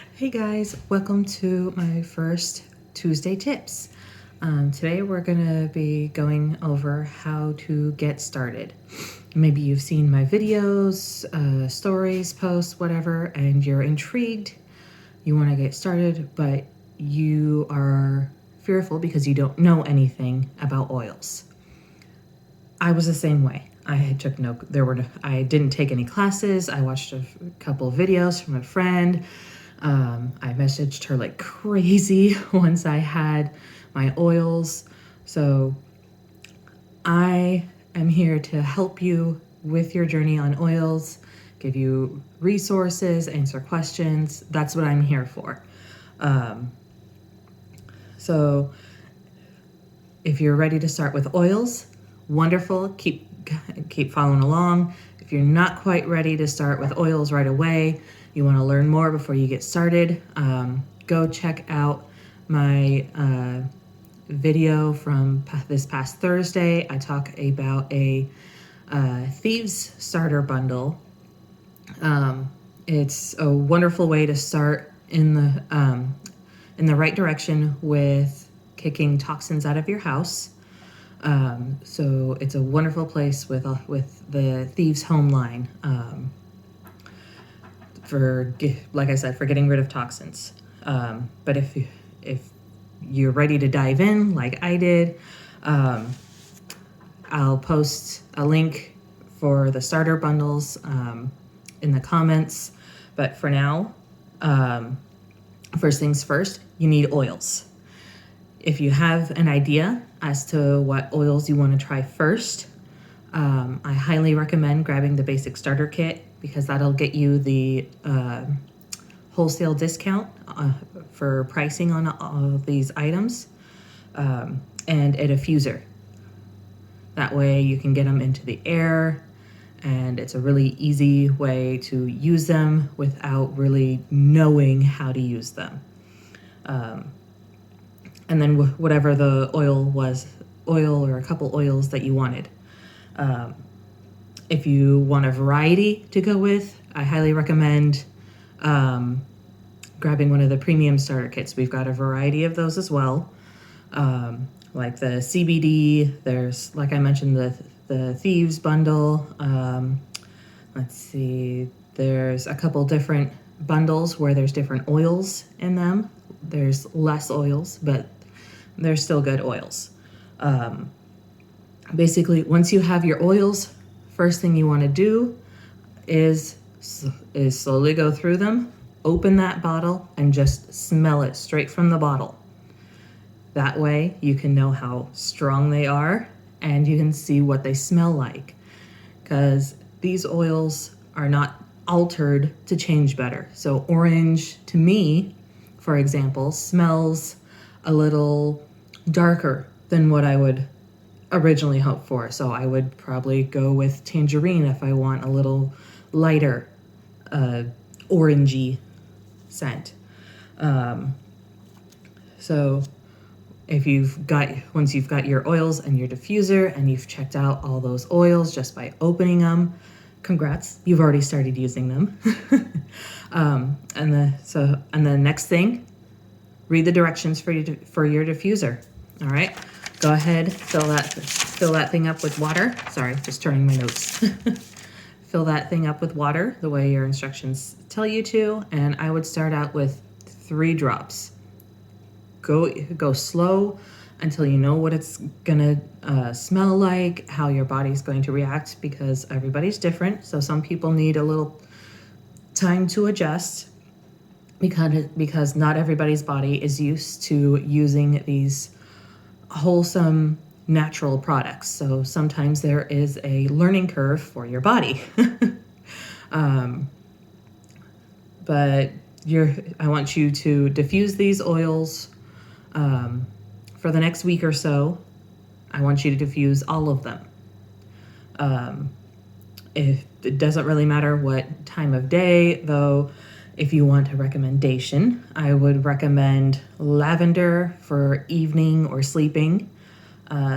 Hey guys, welcome to my first Tuesday tips. Today we're going to be going over how to get started. Maybe you've seen my videos, stories, posts, whatever, and you're intrigued. You want to get started, but you are fearful because you don't know anything about oils. I was the same way. I didn't take any classes. I watched a couple of videos from a friend. I messaged her like crazy once I had my oils. So I am here to help you with your journey on oils, give you resources, answer questions. That's what I'm here for. So if you're ready to start with oils, wonderful. Keep following along. If you're not quite ready to start with oils right away, you want to learn more before you get started, go check out my video from this past Thursday. I talk about a Thieves starter bundle. It's a wonderful way to start in the right direction with kicking toxins out of your house. So it's a wonderful place with the Thieves home line for, like I said, for getting rid of toxins. But if you're ready to dive in, like I did, I'll post a link for the starter bundles in the comments. But for now, first things first, you need oils. If you have an idea as to what oils you want to try first, I highly recommend grabbing the basic starter kit because that'll get you the wholesale discount for pricing on all of these items, and a diffuser. That way you can get them into the air, and it's a really easy way to use them without really knowing how to use them. And then whatever the oil was, oil or a couple oils that you wanted. If you want a variety to go with, I highly recommend grabbing one of the premium starter kits. We've got a variety of those as well. Like the CBD, there's, like I mentioned, the Thieves bundle. Let's see, there's a couple different bundles where there's different oils in them. There's less oils, but they're still good oils. Basically, once you have your oils, first thing you want to do is slowly go through them, open that bottle, and just smell it straight from the bottle. That way you can know how strong they are and you can see what they smell like, because these oils are not altered to change better. So orange, to me, for example, smells a little darker than what I would originally hope for. So I would probably go with tangerine if I want a little lighter orangey scent. So once you've got your oils and your diffuser and you've checked out all those oils just by opening them, congrats, you've already started using them. And the next thing, read the directions for your diffuser. All right, go ahead, fill that thing up with water. Sorry, just turning my notes. Fill that thing up with water the way your instructions tell you to, and I would start out with 3 drops. Go slow until you know what it's gonna smell like, how your body's going to react, because everybody's different. So some people need a little time to adjust because not everybody's body is used to using these wholesome natural products. So sometimes there is a learning curve for your body. But I want you to diffuse these oils for the next week or so. I want you to diffuse all of them. If it doesn't really matter what time of day, though. If you want a recommendation, I would recommend lavender for evening or sleeping,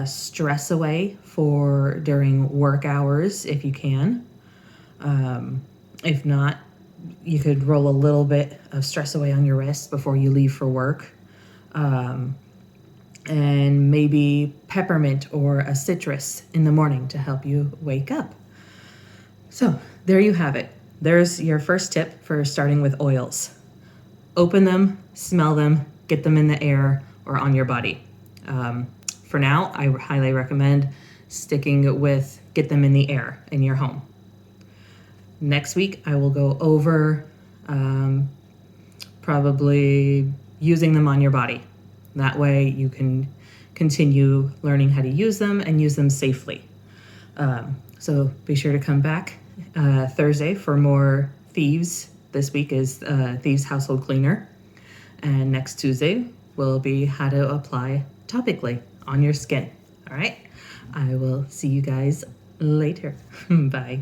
stress away for during work hours if you can. If not, you could roll a little bit of stress away on your wrist before you leave for work. And maybe peppermint or a citrus in the morning to help you wake up. So there you have it. There's your first tip for starting with oils. Open them, smell them, get them in the air or on your body. For now, I highly recommend sticking with get them in the air in your home. Next week, I will go over probably using them on your body. That way you can continue learning how to use them and use them safely. So be sure to come back Thursday for more Thieves. This week is Thieves Household Cleaner. And next Tuesday will be how to apply topically on your skin. All right? I will see you guys later. Bye.